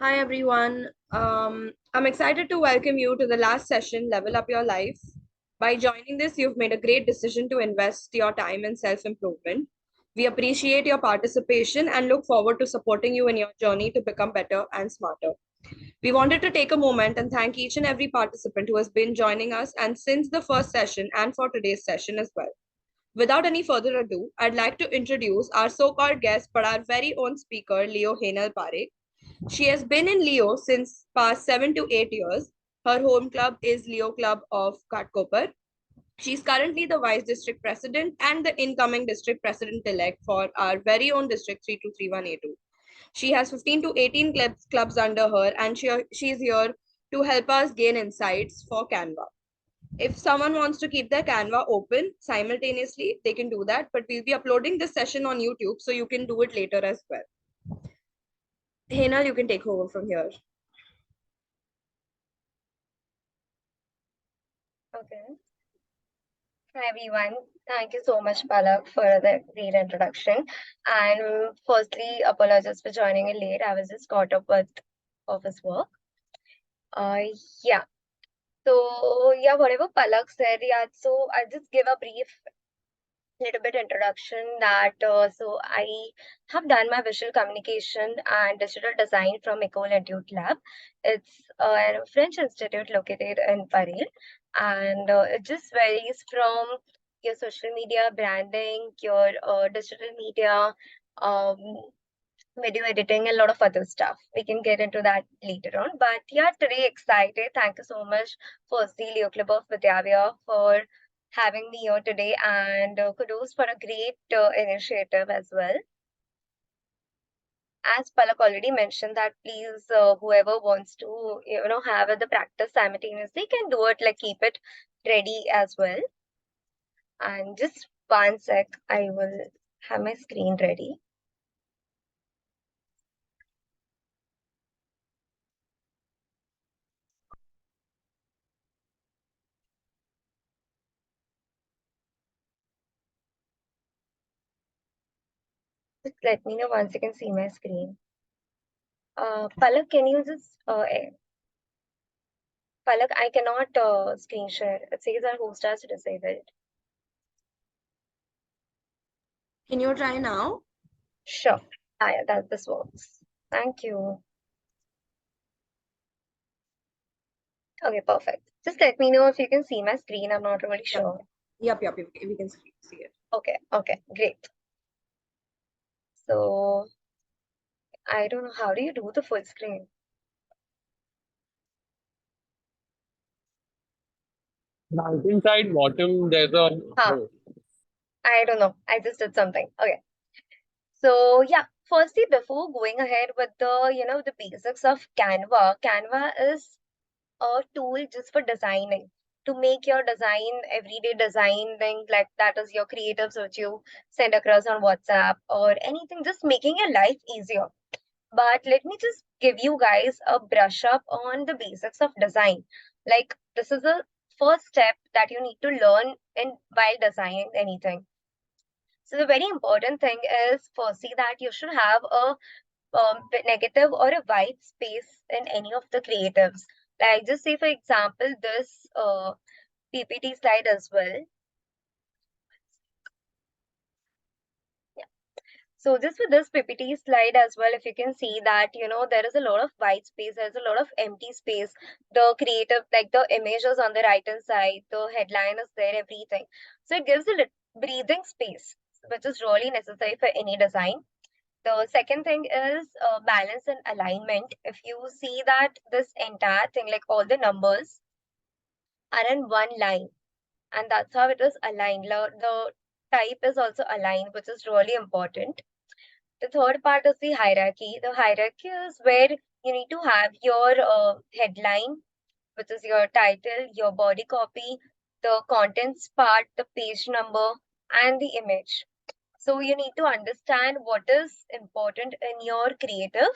Hi everyone. I'm excited to welcome you to the last session, Level Up Your Life. By joining this, you've made a great decision to invest your time in self improvement. We appreciate your participation and look forward to supporting you in your journey to become better and smarter. We wanted to take a moment and thank each and every participant who has been joining us and since the first session and for today's session as well. Without any further ado, I'd like to introduce our so called guest, but our very own speaker, Leo Henal Parekh. She has been in Leo since past 7 to 8 years. Her home club is Leo Club of Ghatkopar. She's currently the Vice District President and the incoming District President elect for our very own District 3231A2. She has 15 to 18 clubs under her, and she's here to help us gain insights for Canva. If someone wants to keep their Canva open simultaneously, they can do that, but we'll be uploading this session on YouTube, so you can do it later as well. Henal, you can take over from here. Okay. Hi everyone. Thank you so much, Palak, for the great introduction. And firstly, apologize for joining in late. I was just caught up with office work. Uh, yeah. Whatever Palak said, yeah. So I'll just give a brief little bit introduction that I have done my visual communication and digital design from Ecole Institute Lab. It's a French institute located in Paris, and it just varies from your social media branding, your digital media, um, video editing, and a lot of other stuff. We can get into that later on. But yeah, today excited. Thank you so much, firstly, Leo Club of Vidyavia, for having me here today, and kudos for a great initiative as well. As Palak already mentioned, that please, whoever wants to, have the practice simultaneously can do it, like keep it ready as well. And just one sec, I will have my screen ready. Just let me know once you can see my screen. Palak, can you just Palak, I cannot screen share. It says our host has disabled. Can you try now? Sure. Yeah, that this works. Thank you. Okay, perfect. Just let me know if you can see my screen. I'm not really sure. Yep, we can see it. Okay, great. So I don't know, how do you do the full screen? Right side bottom, there's a Huh, I don't know. I just did something. Okay. So yeah, firstly, before going ahead with the basics of Canva, Canva is a tool just for designing, to make your design, everyday design thing, like that is your creatives which you send across on WhatsApp or anything, just making your life easier. But let me just give you guys a brush up on the basics of design. Like, this is the first step that you need to learn in while designing anything. So the very important thing is firstly that you should have a negative or a white space in any of the creatives. Like, just say for example this PPT slide as well. Yeah. So just with this PPT slide as well, if you can see that, there is a lot of white space, there's a lot of empty space. The creative, like the images on the right hand side, the headline is there, everything. So it gives a breathing space, which is really necessary for any design. The second thing is balance and alignment. If you see that this entire thing, like all the numbers are in one line, and that's how it is aligned. The type is also aligned, which is really important. The third part is the hierarchy. The hierarchy is where you need to have your headline, which is your title, your body copy, the contents part, the page number, and the image. So you need to understand what is important in your creative.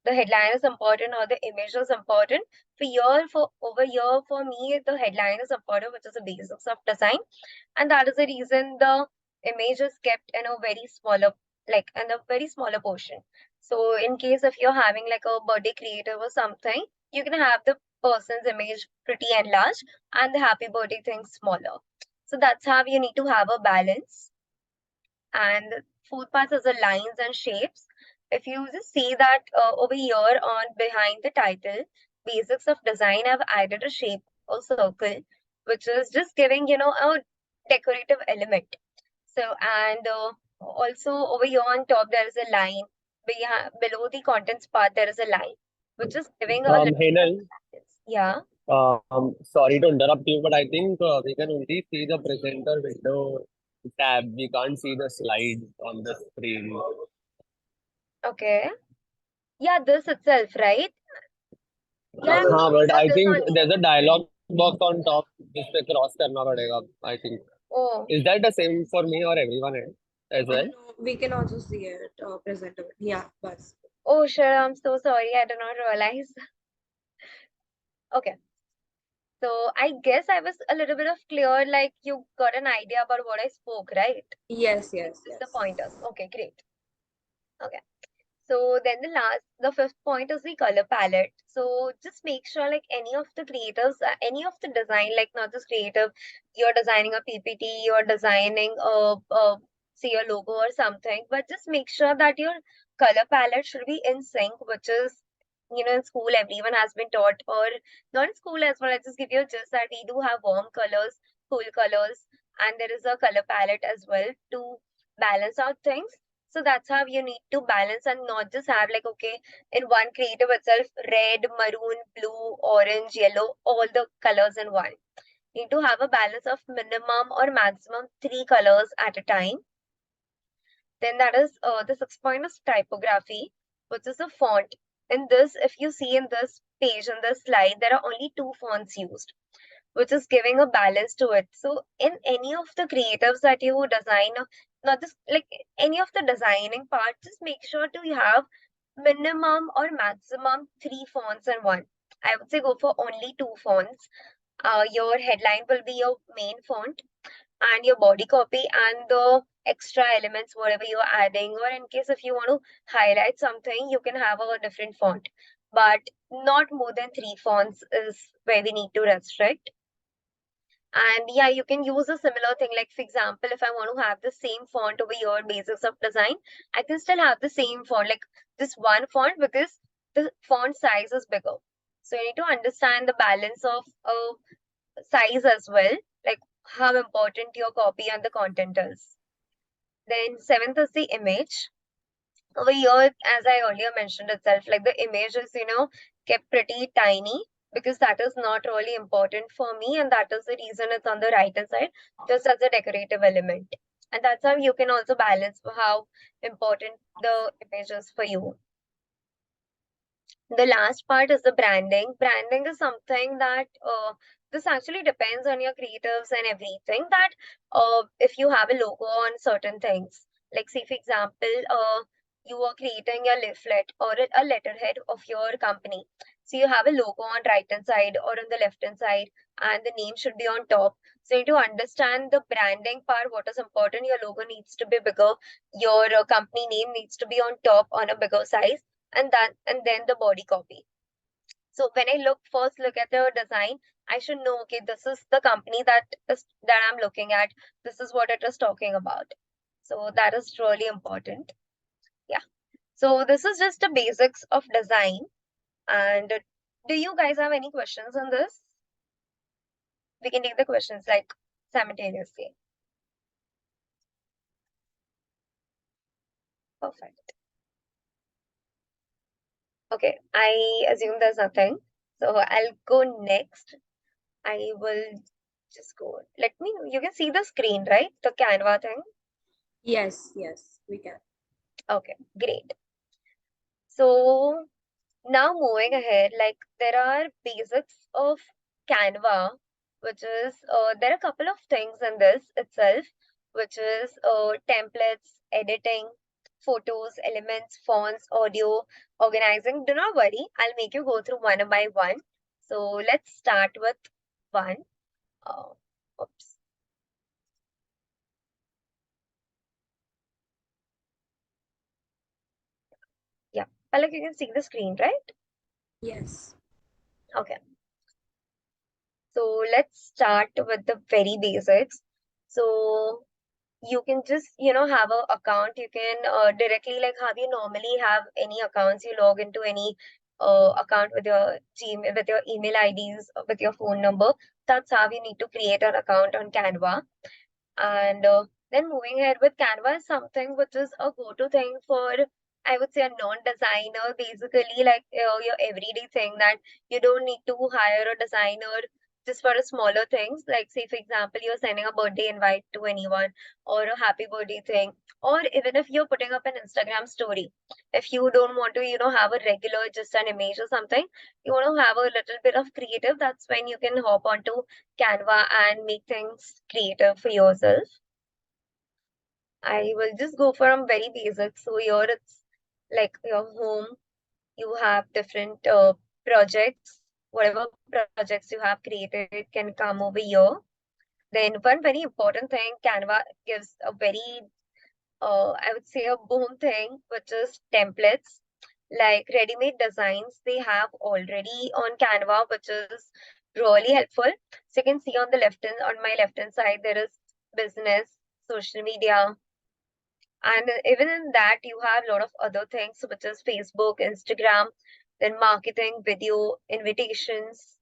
The headline is important or the image is important. For over here, for me, the headline is important, which is the basics of design. And that is the reason the image is kept in a very smaller, like in a very smaller portion. So in case if you're having like a birthday creative or something, you can have the person's image pretty enlarged and the happy birthday thing smaller. So that's how you need to have a balance. And the fourth part is the lines and shapes. If you just see that over here on behind the title, basics of design, I've added a shape or circle, which is just giving, a decorative element. So, and also over here on top, there is a line. Below the contents part, there is a line, which is giving a little bit of Henal, balance. Yeah. sorry to interrupt you, but I think we can only see the presenter window tab. We can't see the slide on the screen. Okay. Yeah, this itself, right? Yeah, I'm हाँ, showing but you I this think only. there's a dialog box on top जिसपे cross करना पड़ेगा. I think. Oh, Is that the same for me or everyone else as well? No, we can also see it presented. Yeah, but oh, sure. I'm so sorry. I did not realize. Okay. So I guess I was a little bit of clear, like you got an idea about what I spoke, right? yes, yes, Just the yes. pointers. Okay, great. Okay. So then the fifth point is the color palette. So just make sure like any of the creators, any of the design, like not just creative, you're designing a PPT, you're designing say a logo or something, but just make sure that your color palette should be in sync, which is, in school everyone has been taught, or not in school as well. I just give you just that we do have warm colors, cool colors, and there is a color palette as well to balance out things. So that's how you need to balance and not just have like, okay, in one creative itself, red, maroon, blue, orange, yellow, all the colors in one. You need to have a balance of minimum or maximum 3 colors at a time. Then that is the 6 point is typography, which is a font. In this, if you see in this page, in this slide, there are only 2 fonts used, which is giving a balance to it. So in any of the creatives that you design, not just like any of the designing part, just make sure to have minimum or maximum 3 fonts in one. I would say go for only 2 fonts. Your headline will be your main font and your body copy and the extra elements, whatever you're adding, or in case if you want to highlight something, you can have a different font. But not more than 3 fonts is where we need to restrict. And yeah, you can use a similar thing. Like, for example, if I want to have the same font over here, basics of design, I can still have the same font, like this one font, because the font size is bigger. So you need to understand the balance of size as well, like how important your copy and the content is. Then seventh is the image. Over here, as I earlier mentioned itself, like the image is, kept pretty tiny because that is not really important for me, and that is the reason it's on the right hand side, just as a decorative element. And that's how you can also balance how important the image is for you. The last part is the branding. Branding is something that this actually depends on your creatives and everything. That if you have a logo on certain things, like say for example, you are creating a leaflet or a letterhead of your company. So you have a logo on right hand side or on the left hand side, and the name should be on top. So you need to understand the branding part. What is important? Your logo needs to be bigger. Your company name needs to be on top on a bigger size, and then the body copy. So when I first look at the design, I should know, okay, this is the company that I'm looking at. This is what it is talking about. So that is really important. Yeah. So this is just the basics of design. And do you guys have any questions on this? We can take the questions like simultaneously. Perfect. Okay, I assume there's nothing. So I'll go next. I will just go. Let me, you can see the screen, right? The Canva thing. Yes, yes, we can. Okay, great. So now moving ahead, like there are basics of Canva, which is, there are a couple of things in this itself, which is templates, editing, photos, elements, fonts, audio, organizing. Do not worry, I'll make you go through one by one. So let's start with one. Uh, oops. Yeah. Palak, you can see the screen, right? Yes. Okay. So let's start with the very basics. So you can just, have a account. You can directly, like how you normally have any accounts, you log into any account with your Gmail, with your email IDs, with your phone number. That's how you need to create an account on Canva. And then moving ahead with Canva is something which is a go-to thing for, I would say, a non-designer, basically like your everyday thing that you don't need to hire a designer just for a smaller things. Like say, for example, you're sending a birthday invite to anyone or a happy birthday thing, or even if you're putting up an Instagram story. If you don't want to, have a regular, just an image or something, you want to have a little bit of creative, that's when you can hop onto Canva and make things creative for yourself. I will just go from very basic. So here it's like your home. You have different projects. Whatever projects you have created can come over here. Then one very important thing, Canva gives a very, I would say a boom thing, which is templates. Like ready-made designs they have already on Canva, which is really helpful. So you can see on the left hand, on my left hand side, there is business, social media, and even in that you have a lot of other things, which is Facebook, Instagram, then marketing, video, invitations,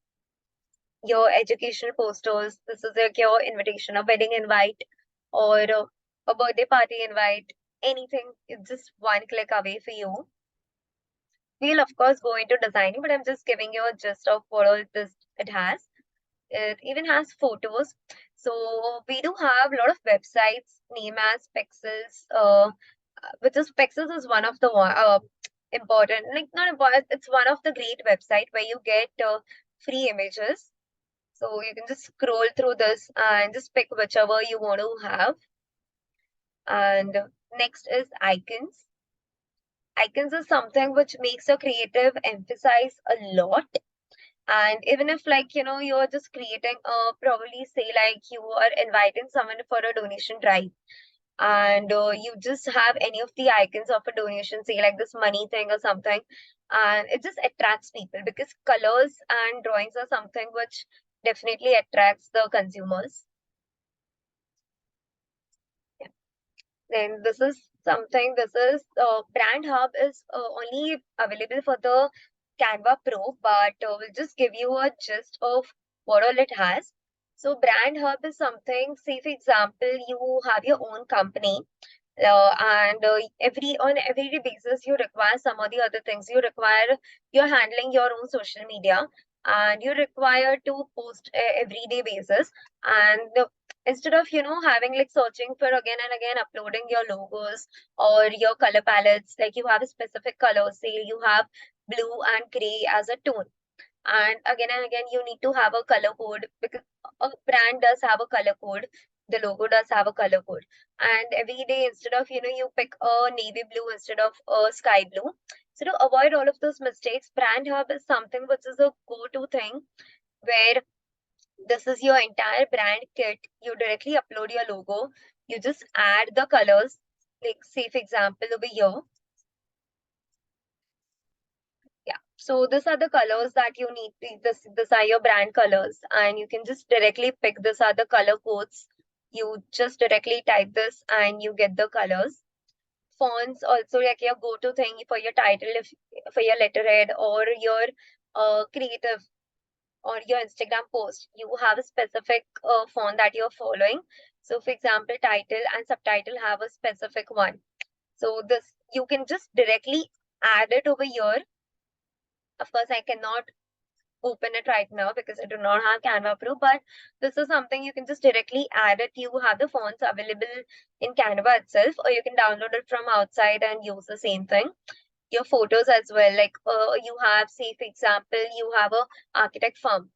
your educational posters. This is like your invitation, a wedding invite, or a birthday party invite, anything. It's just one click away for you. We'll of course go into designing, but I'm just giving you a gist of what all this it has. It even has photos. So we do have a lot of websites named as Pixels, which is Pixels is one of the important, like not important, it's one of the great website where you get free images. So you can just scroll through this and just pick whichever you want to have. And next is icons. Icons is something which makes a creative emphasize a lot. And even if like, you're just creating probably say like you are inviting someone for a donation drive, and you just have any of the icons of a donation, say like this money thing or something, and it just attracts people because colors and drawings are something which definitely attracts the consumers. Yeah. Then this is something, this is Brand Hub is only available for the Canva Pro, but we'll just give you a gist of what all it has. So Brand Hub is something, say for example, you have your own company, and every on everyday basis you require some of the other things. You're handling your own social media, and you require to post everyday basis. And instead of having like searching for again and again uploading your logos or your color palettes, like you have a specific color, say you have blue and gray as a tone, and again you need to have a color code because a brand does have a color code, the logo does have a color code. And every day, instead of you pick a navy blue instead of a sky blue. So to avoid all of those mistakes, Brand Hub is something which is a go-to thing, where this is your entire brand kit. You directly upload your logo, you just add the colors, like say for example over here. Yeah, so these are the colors that you need. This are your brand colors, and you can just directly pick. These are the color codes. You just directly type this, and you get the colors. Fonts also like your go-to thing for your title, if for your letterhead or your creative or your Instagram post. You have a specific font that you're following. So, for example, title and subtitle have a specific one. So this you can just directly add it over here. Of course, I cannot open it right now because I do not have Canva Pro, but this is something you can just directly add it. You have the fonts available in Canva itself, or you can download it from outside and use the same thing. Your photos as well, like you have, say, for example, you have a architect firm,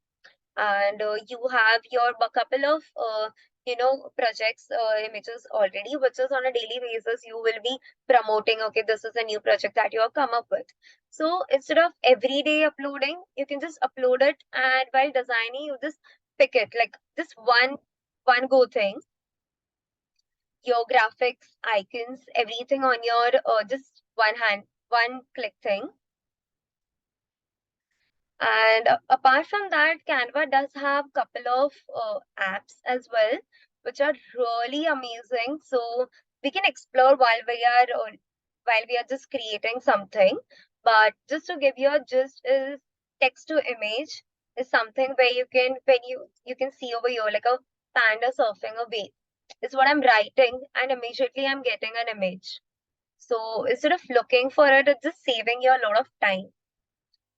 and you have your couple of projects images already, which is on a daily basis you will be promoting. Okay, this is a new project that you have come up with. So instead of every day uploading, you can just upload it, and while designing you just pick it, like just one go thing. Your graphics, icons, everything on your just one hand, one-click thing. And apart from that, Canva does have a couple of apps as well, which are really amazing. So we can explore while we are just creating something. But just to give you a gist, is text to image is something where you can you can see over here like a panda surfing a wave. It's what I'm writing, and immediately I'm getting an image. So instead of looking for it, it's just saving you a lot of time.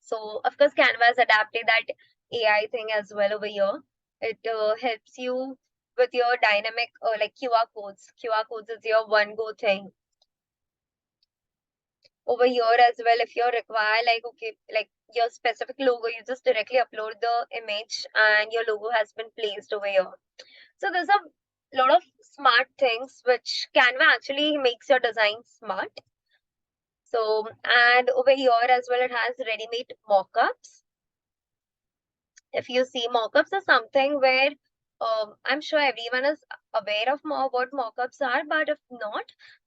So of course, Canva has adapted that AI thing as well over here. It helps you with your dynamic like QR codes. QR codes is your one go thing. Over here as well, if you require like okay, like your specific logo, you just directly upload the image and your logo has been placed over here. So there's a lot of smart things which Canva actually makes your design smart. So, and over here as well, it has ready-made mockups. If you see, mockups are something where I'm sure everyone is aware of what mockups are, but if not,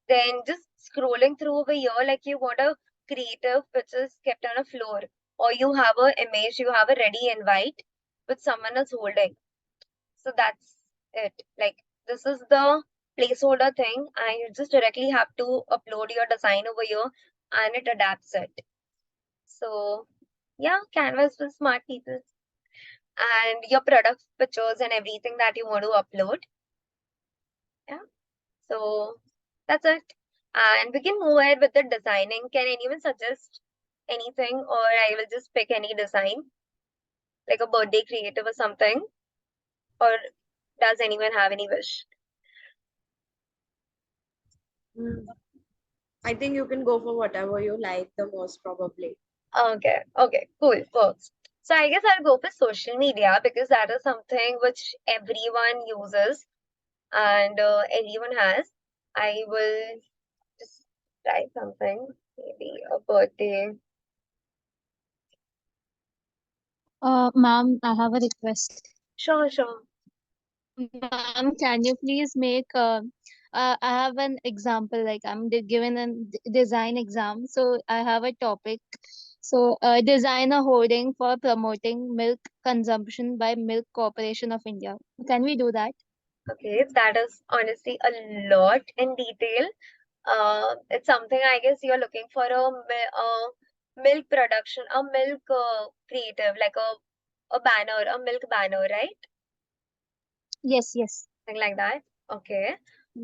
then just scrolling through over here, like you want a creative which is kept on a floor, or you have an image, you have a ready invite which someone is holding. So that's it. Like this is the placeholder thing, and you just directly have to upload your design over here, and it adapts it. So yeah, Canva is for smart people. And your product pictures and everything that you want to upload. Yeah. So that's it. And we can move ahead with the designing. Can anyone suggest anything, or I will just pick any design, like a birthday creative or something? Or does anyone have any wish? I think you can go for whatever you like the most, probably. Okay, okay, cool, works. So I guess I'll go for social media because that is something which everyone uses and everyone has. I will just try something, maybe a birthday. Ma'am, I have a request. Sure, sure. Ma'am, can you please make I have an example, like I'm given a design exam. So I have a topic. So design a hoarding for promoting milk consumption by Milk Corporation of India. Can we do that? Okay, that is honestly a lot in detail. It's something I guess you're looking for a milk production, a milk creative, like a banner, a milk banner, right? Yes, yes. Something like that. Okay.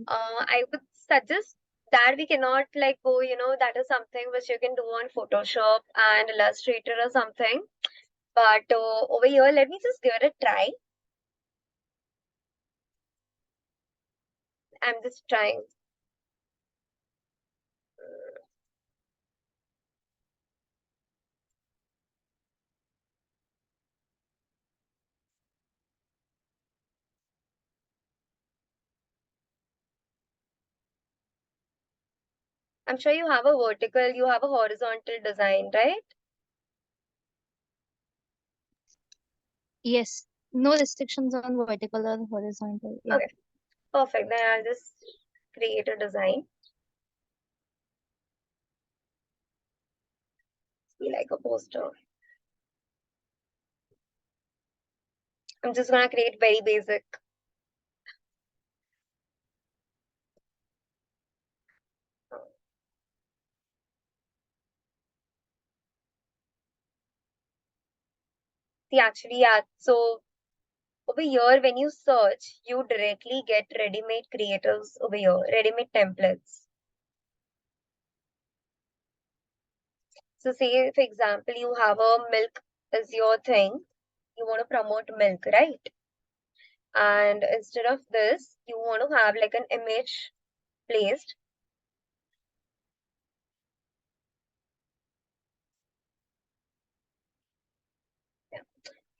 I would suggest that we cannot like go, that is something which you can do on Photoshop and Illustrator or something. But over here, let me just give it a try. I'm just trying. I'm sure you have a vertical, you have a horizontal design, right? Yes. No restrictions on vertical or horizontal. Yeah. Okay, perfect. Then I'll just create a design. Be like a poster. I'm just gonna create very basic. See, actually, yeah. So over here, when you search, you directly get ready-made creators over here, ready-made templates. So say, for example, you have a milk is your thing. You want to promote milk, right? And instead of this, you want to have like an image placed. Yeah.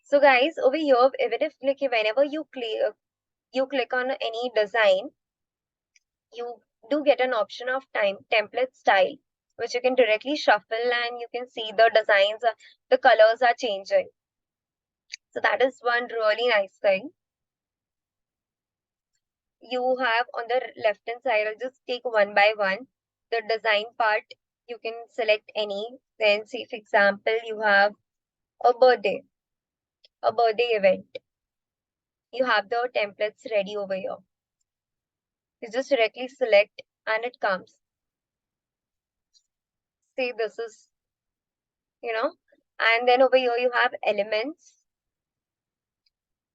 So guys, over here, even if like whenever you click on any design, you do get an option of template style, which you can directly shuffle and you can see the designs, the colors are changing. So that is one really nice thing. You have on the left hand side, I'll just take one by one. The design part, you can select any. Then say, for example, you have a birthday event. You have the templates ready over here. You just directly select and it comes. Say this is, and then over here you have elements.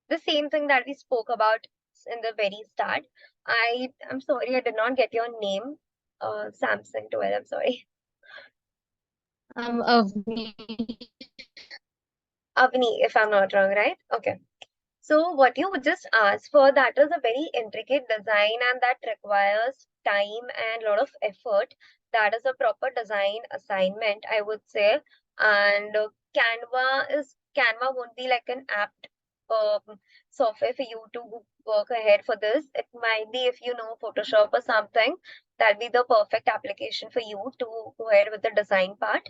The same thing that we spoke about in the very start. I'm sorry, I did not get your name. Samsung 12, I'm sorry. Avni. Avni, if I'm not wrong, right? Okay. So what you just asked for, that is a very intricate design and that requires time and a lot of effort. That is a proper design assignment, I would say. And Canva won't be like an apt software for you to work ahead for this. It might be if you know Photoshop or something, that'll be the perfect application for you to go ahead with the design part.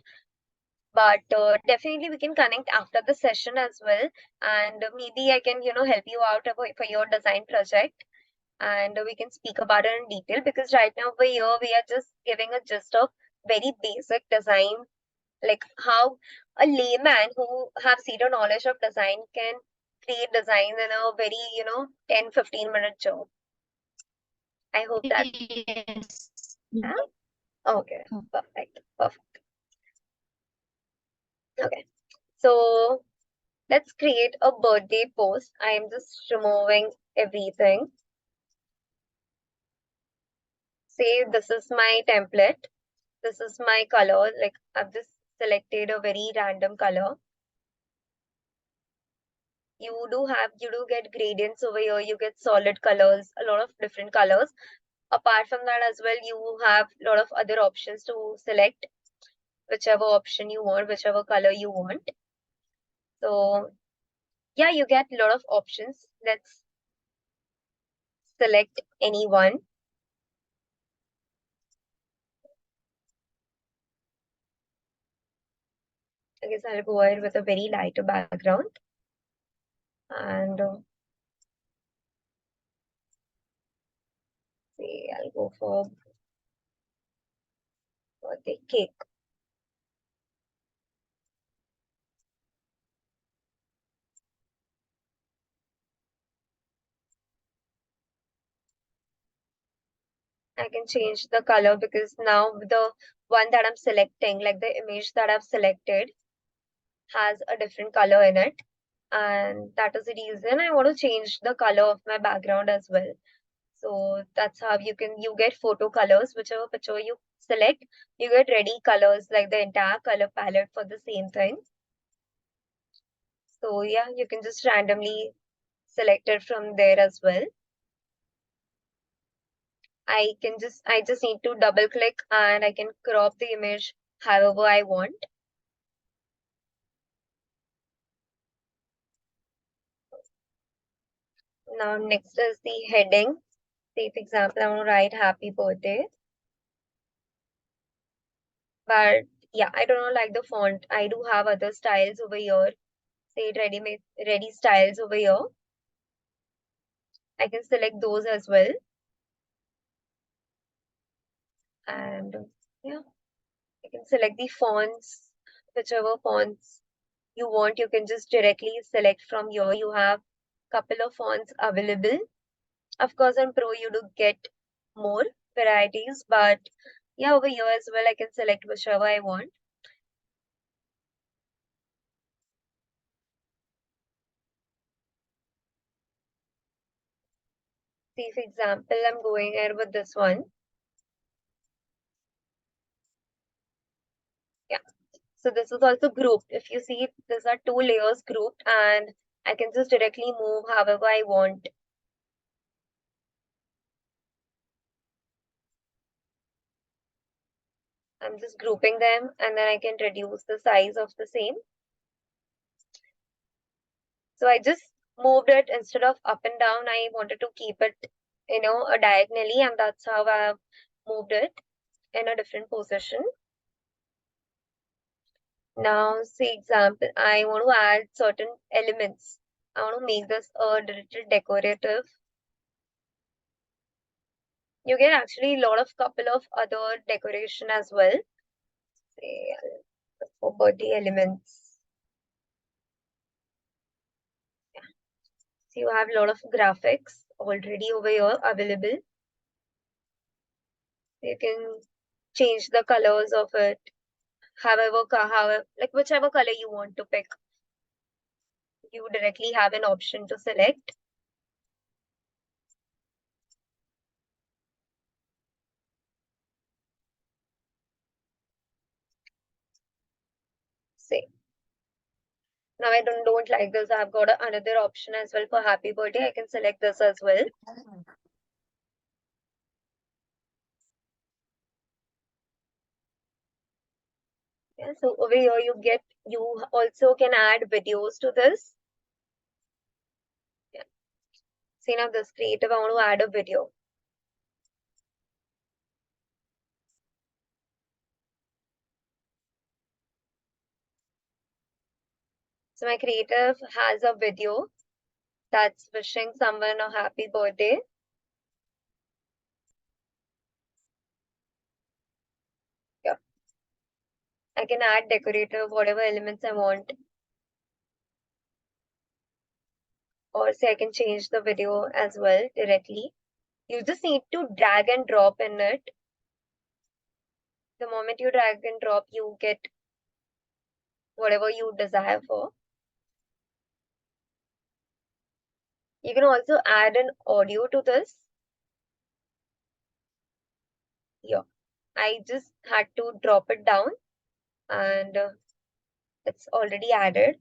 But definitely we can connect after the session as well, and maybe I can help you out for your design project, and we can speak about it in detail, because right now over here we are just giving a gist of very basic design, like how a layman who have zero knowledge of design can create designs in a very 10-15 minute job. I hope that Yes. okay, perfect. Okay, so let's create a birthday post. I am just removing everything. Say this is my template. This is my color. Like I've just selected a very random color. You do get gradients over here. You get solid colors, a lot of different colors. Apart from that as well, you have a lot of other options to select whichever option you want, whichever color you want. So yeah, you get a lot of options. Let's select any one. I guess I'll go ahead with a very lighter background, and say I'll go for birthday cake. I can change the color because now the one that I'm selecting, like the image that I've selected, has a different color in it. And that is the reason I want to change the color of my background as well. So that's how you get photo colors, whichever picture you select, you get ready colors, like the entire color palette for the same thing. So yeah, you can just randomly select it from there as well. I just need to double click and I can crop the image however I want. Now next is the heading. Say for example, I want to write happy birthday. But yeah, I don't like the font. I do have other styles over here. Say ready styles over here. I can select those as well. And yeah, I can select the fonts, whichever fonts you want, you can just directly select from here. You have couple of fonts available. Of course, on Pro, you do get more varieties, but yeah, over here as well, I can select whichever I want. See, for example, I'm going ahead with this one. Yeah. So this is also grouped. If you see, these are two layers grouped, and I can just directly move however I want. I'm just grouping them, and then I can reduce the size of the same. So I just moved it instead of up and down. I wanted to keep it, diagonally, and that's how I've moved it in a different position. Now, say example, I want to add certain elements. I want to make this a little decorative. You get actually a lot of couple of other decoration as well. say for birthday elements. So you have a lot of graphics already over here available. You can change the colors of it, however, like whichever color you want to pick. You directly have an option to select. Say, now I don't like this. I've got another option as well for happy birthday. I can select this as well. Yeah, so over here you also can add videos to this. Yeah. See now this creative, I want to add a video. So my creative has a video that's wishing someone a happy birthday. Yeah. I can add decorative, whatever elements I want. Or say I can change the video as well directly. You just need to drag and drop in it. The moment you drag and drop, you get whatever you desire for. You can also add an audio to this. Here, I just had to drop it down and it's already added.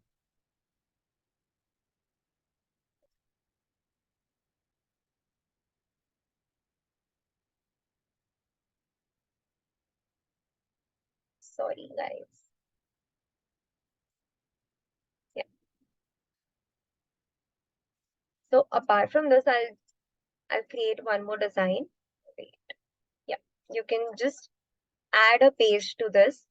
Sorry, guys. Yeah. So apart from this, I'll create one more design. Wait. Yeah, you can just add a page to this.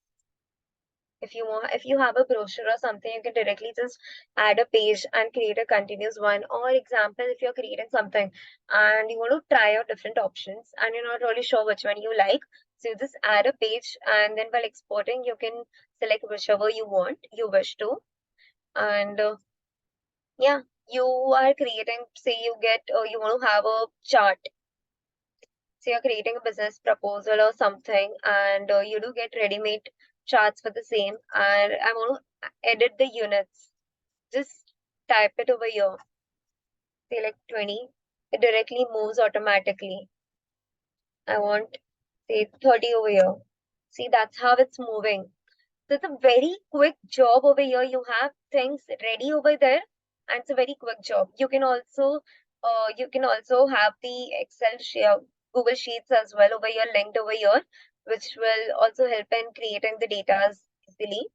If you have a brochure or something, you can directly just add a page and create a continuous one. Or example, if you're creating something and you want to try out different options and you're not really sure which one you like, so you just add a page and then while exporting, you can select whichever you wish to. And yeah, you are creating, say you want to have a chart. So you're creating a business proposal or something and you do get ready-made charts for the same, and I want to edit the units. Just type it over here. Say like 20. It directly moves automatically. I want say 30 over here. See, that's how it's moving. So it's a very quick job over here. You have things ready over there, and it's a very quick job. You can also have the Excel share, Google Sheets as well over here, linked over here, which will also help in creating the data easily.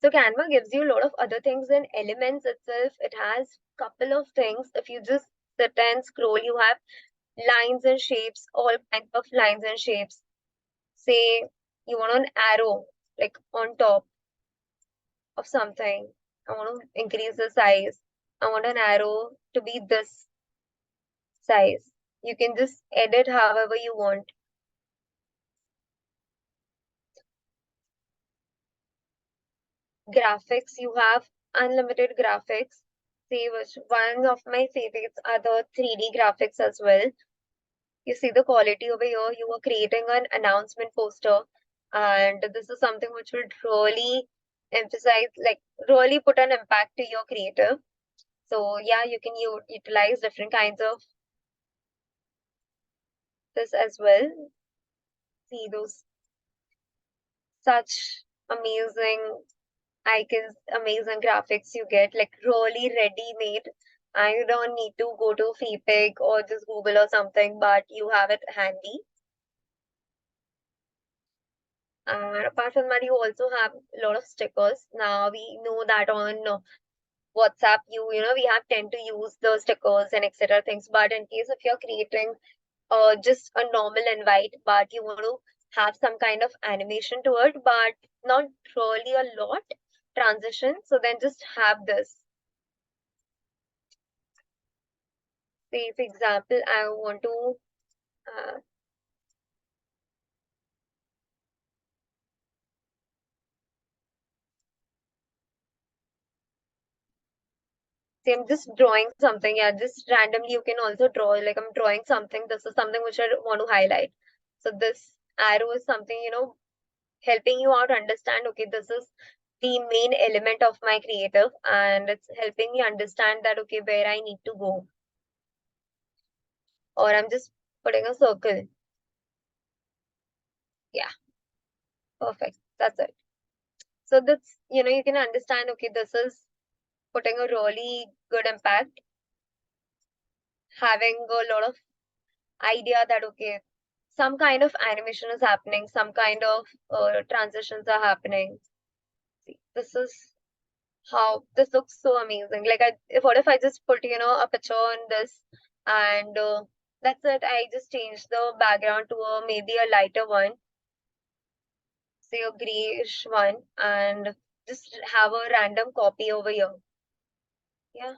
So Canva gives you a lot of other things in Elements itself. It has couple of things. If you just sit and scroll, you have lines and shapes, all kinds of lines and shapes. Say you want an arrow like on top of something. I want to increase the size. I want an arrow to be this size. You can just edit however you want. Graphics, you have unlimited graphics. See, which one of my favorites are the 3D graphics as well. You see the quality over here. You are creating an announcement poster, and this is something which will really emphasize, like really put an impact to your creative. So yeah, you can utilize different kinds of this as well. See those such amazing icons, amazing graphics you get, like really ready made. And you don't need to go to Freepik or just Google or something, but you have it handy. And apart from that, you also have a lot of stickers. Now we know that on WhatsApp, we have tend to use the stickers and etc. things. But in case if you're creating just a normal invite, but you want to have some kind of animation to it, but not really a lot transition. So then just have this. Say, for example, I want to Uh, See, I'm just drawing something. Yeah, just randomly you can also draw. Like I'm drawing something. This is something which I want to highlight. So this arrow is something, helping you out understand, okay, this is the main element of my creative, and it's helping me understand that, okay, where I need to go. Or I'm just putting a circle. Yeah, perfect. That's it. So that's, you can understand, okay, this is putting a really good impact, having a lot of idea that, okay, some kind of animation is happening, some kind of transitions are happening. See, this is how this looks so amazing. Like, what if I just put, a picture on this, and that's it. I just changed the background to maybe a lighter one, say a grayish one, and just have a random copy over here. Yeah.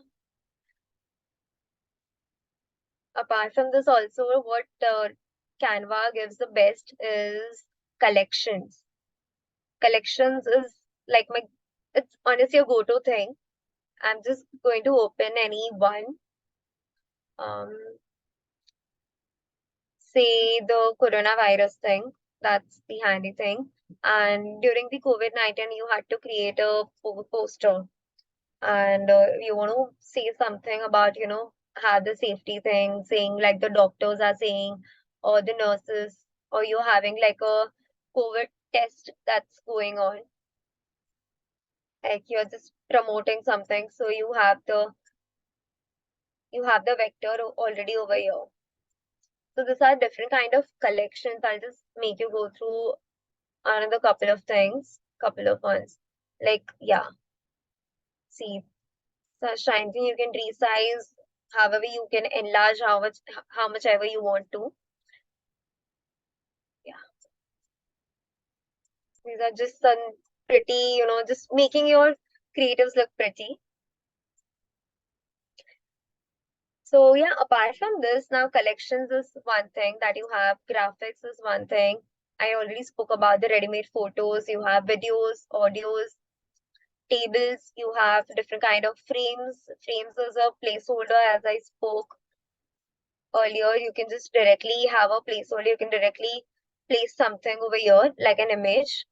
Apart from this, also, what Canva gives the best is collections. Collections is like it's honestly a go-to thing. I'm just going to open any one. Say the coronavirus thing. That's the handy thing. And during the COVID-19, you had to create a poster, and you want to say something about, have the safety thing, saying like the doctors are saying, or the nurses, or you're having like a COVID test that's going on. Like you're just promoting something, so you have the vector already over here. So these are different kind of collections. I'll just make you go through another couple of things, couple of ones. Like, yeah, see, so shrinking you can resize, however you can enlarge how much ever you want to. Yeah, these are just some pretty, just making your creatives look pretty. So yeah, apart from this, now collections is one thing that you have, graphics is one thing. I already spoke about the ready-made photos. You have videos, audios, tables. You have different kind of frames. Frames is a placeholder, as I spoke earlier. You can just directly have a placeholder. You can directly place something over here, like an image.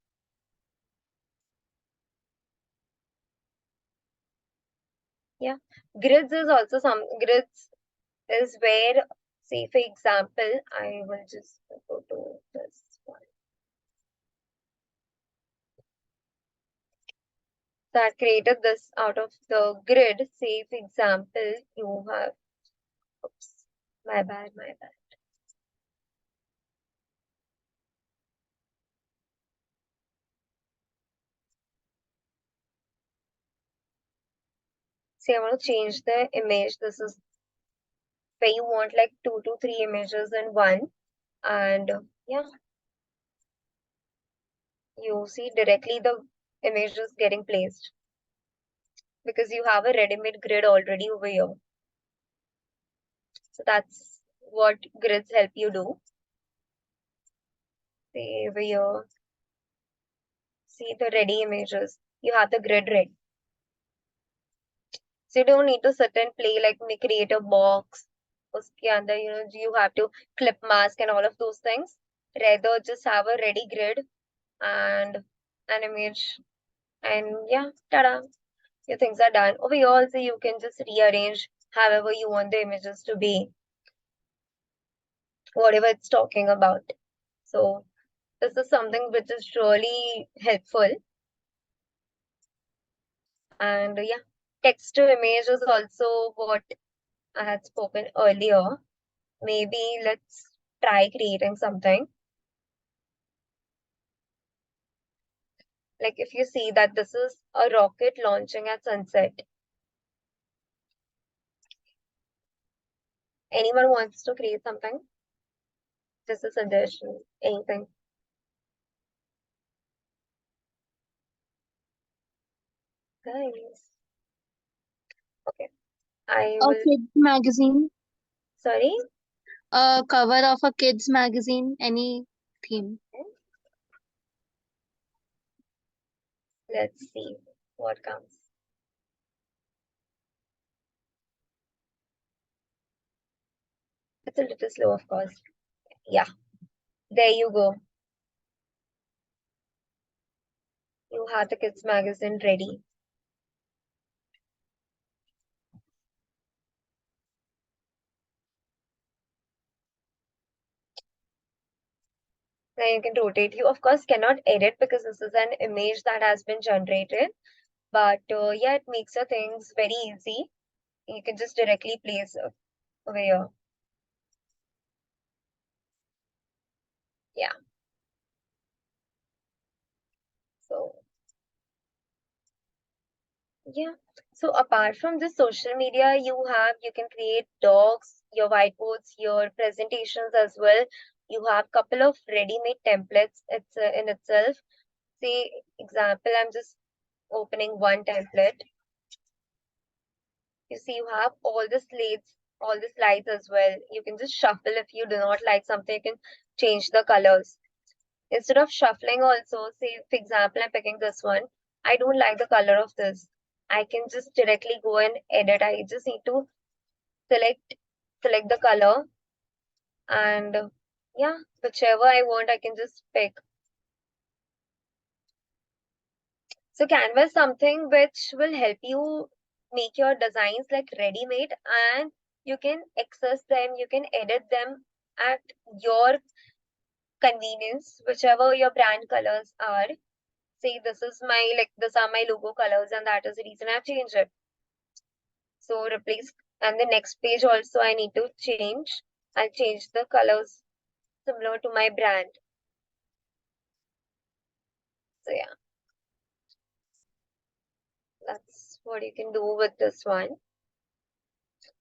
Yeah, grids is also grids is where, say for example, I will just go to this one. So I created this out of the grid. Say for example, you have, oops, my bad. Say I want to change the image. This is where you want like 2 to 3 images in one. And yeah, you see directly the image is getting placed because you have a ready-made grid already over here. So that's what grids help you do. See over here, see the ready images. You have the grid ready. So you don't need to sit and play like create a box. Uske andar, you have to clip mask and all of those things. Rather, just have a ready grid and an image. And yeah, tada, your things are done. Over here also, you can just rearrange however you want the images to be, whatever it's talking about. So this is something which is really helpful. And yeah, text to image is also what I had spoken earlier. Maybe let's try creating something. Like if you see that this is a rocket launching at sunset. Anyone wants to create something? Just a suggestion, anything. Guys. Okay. I A will, kid magazine. sorry. A cover of a kids magazine, any theme. Let's see what comes. It's a little slow, of course. Yeah, there you go. You have the kids magazine ready. Now you can rotate. You of course cannot edit because this is an image that has been generated. But yeah, it makes your things very easy. You can just directly place over here. Yeah. So yeah. So apart from this social media, you can create docs, your whiteboards, your presentations as well. You have couple of ready-made templates. It's in itself. Say example, I'm just opening one template. You see, you have all the slides as well. You can just shuffle if you do not like something. You can change the colors. Instead of shuffling also, say, for example, I'm picking this one. I don't like the color of this. I can just directly go and edit. I just need to select the color and yeah, whichever I want, I can just pick. So Canva is something which will help you make your designs like ready-made and you can access them, you can edit them at your convenience, whichever your brand colors are. See, these are my logo colors and that is the reason I've changed it. So replace, and the next page also I need to change. I'll change the colors similar to my brand. So yeah, that's what you can do with this one.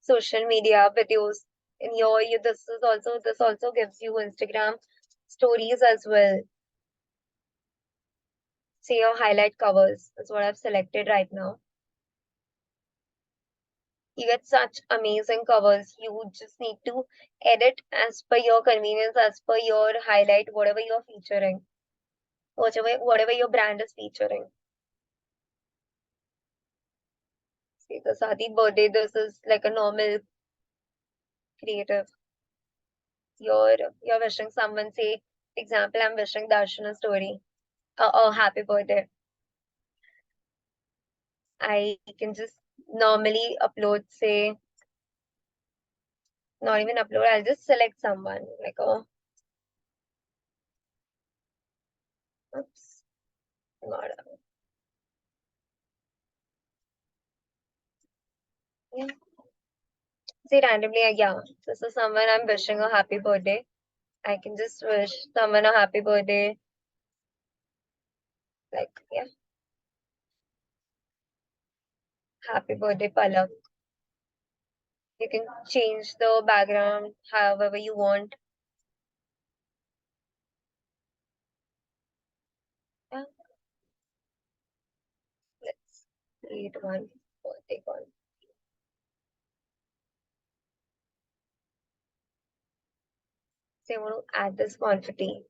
Social media videos in this also gives you Instagram stories as well. See your highlight covers is what I've selected right now. You get such amazing covers. You just need to edit as per your convenience, as per your highlight, whatever you're featuring, whatever your brand is featuring. See, this Adi birthday, this is like a normal creative. You're wishing someone, say, example, I'm wishing Darshan a story. A happy birthday. I can just normally upload, say, not even upload, I'll just select someone like, oh, oops, not, yeah. Say randomly, yeah, this is someone I'm wishing a happy birthday. I can just wish someone a happy birthday. Like, yeah, happy birthday, Palak. You can change the background however you want. Yeah, let's create one birthday one. Say, I want to add this confetti.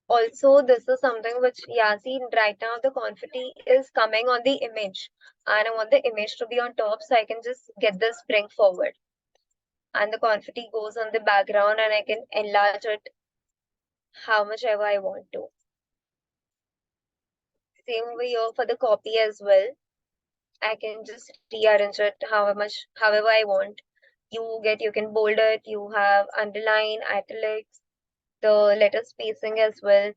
Also, this is something which, yeah, see, right now the confetti is coming on the image and I want the image to be on top so I can just get this bring forward. And the confetti goes on the background and I can enlarge it how much ever I want to. Same way here for the copy as well. I can just rearrange it however I want. You can bold it, you have underline, italics, the letter spacing as well.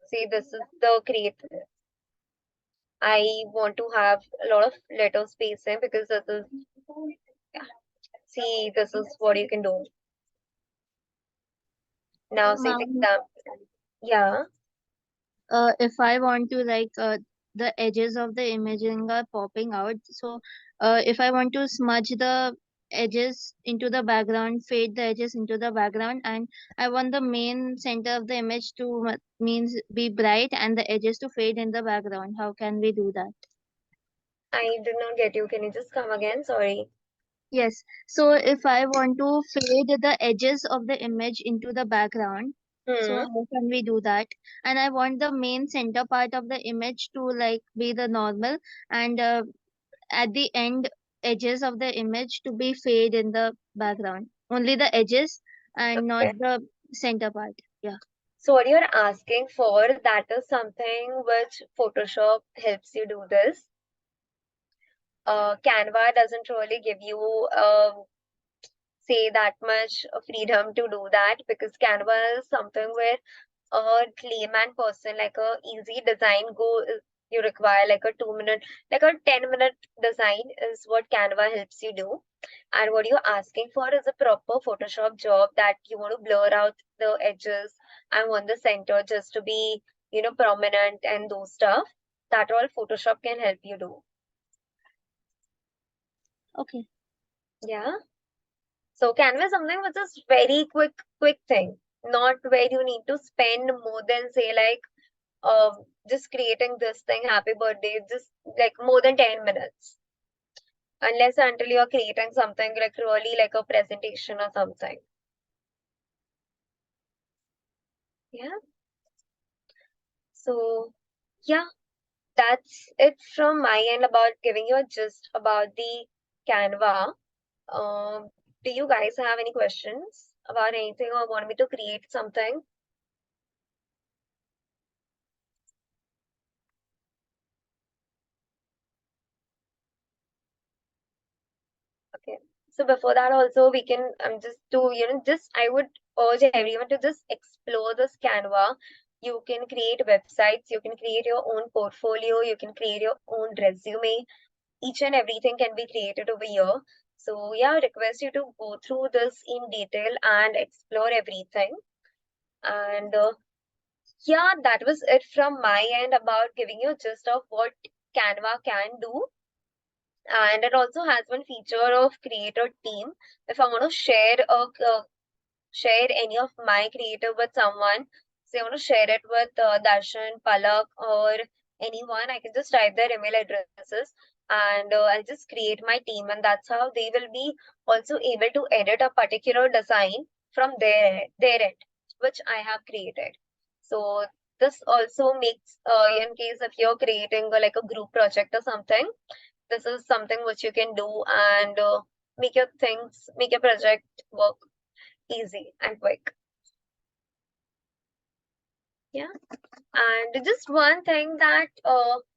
See, this is the create. I want to have a lot of letter spacing because this is, yeah. See, this is what you can do. Now, say for Ma'am, example, yeah, if I want to the edges of the imaging are popping out, so if I want to smudge the edges into the background, fade the edges into the background, and I want the main center of the image to means be bright and the edges to fade in the background. How can we do that? I did not get you. Can you just come again? Sorry. Yes. So if I want to fade the edges of the image into the background, so Hmm. how can we do that? And I want the main center part of the image to like be the normal, and at the end edges of the image to be fade in the background. Only the edges and not Okay. the center part. Yeah. So what you're asking for, that is something which Photoshop helps you do this. Canva doesn't really give you say that much freedom to do that, because Canva is something where a layman person, like a easy design you require like a 2 minute, like a 10-minute design is what Canva helps you do. And what you're asking for is a proper Photoshop job, that you want to blur out the edges and want the center just to be, prominent and those stuff. That all Photoshop can help you do. Okay. Yeah. So Canva is something which is very quick thing, not where you need to spend more than say like just creating this thing, happy birthday, just like more than 10 minutes. Unless until you're creating something like really like a presentation or something. Yeah. So yeah, that's it from my end about giving you a gist about the Canva. Do you guys have any questions about anything or want me to create something? Okay. So before that also we can just to just I would urge everyone to just explore this Canva. You can create websites, you can create your own portfolio, you can create your own resume. Each and everything can be created over here. So yeah, I request you to go through this in detail and explore everything. And yeah, that was it from my end about giving you a gist of what Canva can do. And it also has one feature of creator team. If I want to share any of my creative with someone, say I want to share it with Darshan, Palak, or anyone, I can just type their email addresses and I'll just create my team, and that's how they will be also able to edit a particular design from their end, which I have created. So this also makes in case if you're creating like a group project or something, this is something which you can do and make your project work easy and quick. Yeah. And just one thing that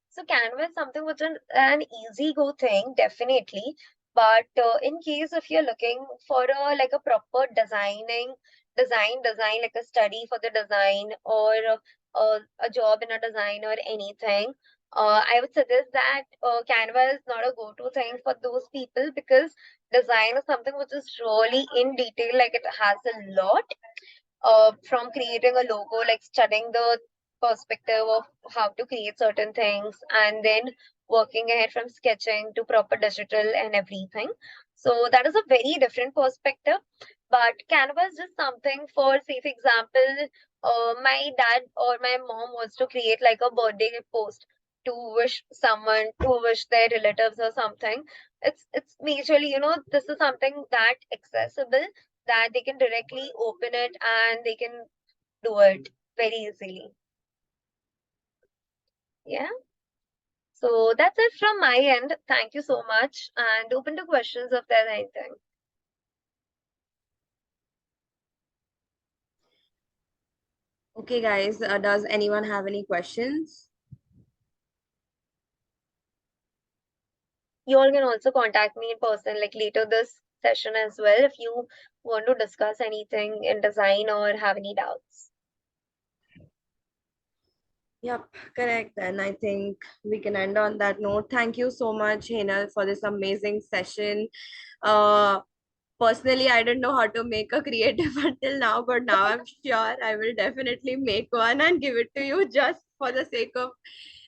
so Canva is something which is an easy go thing, definitely. But in case if you're looking for a like a proper design like a study for the design, or a job in a design or anything, I would suggest that Canva is not a go-to thing for those people, because design is something which is really in detail, like it has a lot from creating a logo, like studying the perspective of how to create certain things, and then working ahead from sketching to proper digital and everything. So that is a very different perspective. But Canva is just something for, say, for example, my dad or my mom wants to create like a birthday post to wish someone, to wish their relatives or something. It's majorly, this is something that accessible, that they can directly open it and they can do it very easily. Yeah. So that's it from my end. Thank you so much, and open to questions if there's anything. Okay, guys, does anyone have any questions? You all can also contact me in person, like later this session as well, if you want to discuss anything in design or have any doubts. Yep, correct. Then I think we can end on that note. Thank you so much, Henal, for this amazing session. Uh, Personally, I didn't know how to make a creative until now, but now I'm sure I will definitely make one and give it to you just for the sake of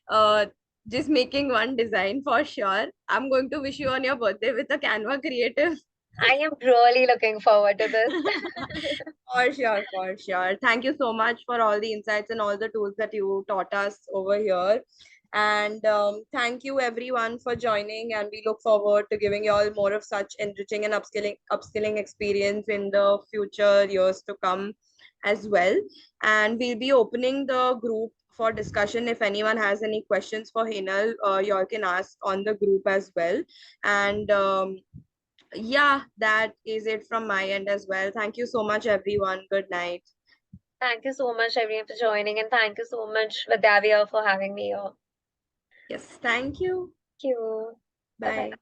uh, just making one design for sure. I'm going to wish you on your birthday with a Canva creative. I am really looking forward to this. For sure, for sure. Thank you so much for all the insights and all the tools that you taught us over here. And thank you everyone for joining. And we look forward to giving you all more of such enriching and upskilling experience in the future years to come as well. And we'll be opening the group for discussion. If anyone has any questions for Hinal, you all can ask on the group as well. And yeah, that is it from my end as well. Thank you so much, everyone. Good night. Thank you so much, everyone, for joining, and thank you so much, Vidavya, for having me here. Yes, thank you. Thank you. Bye bye. Bye.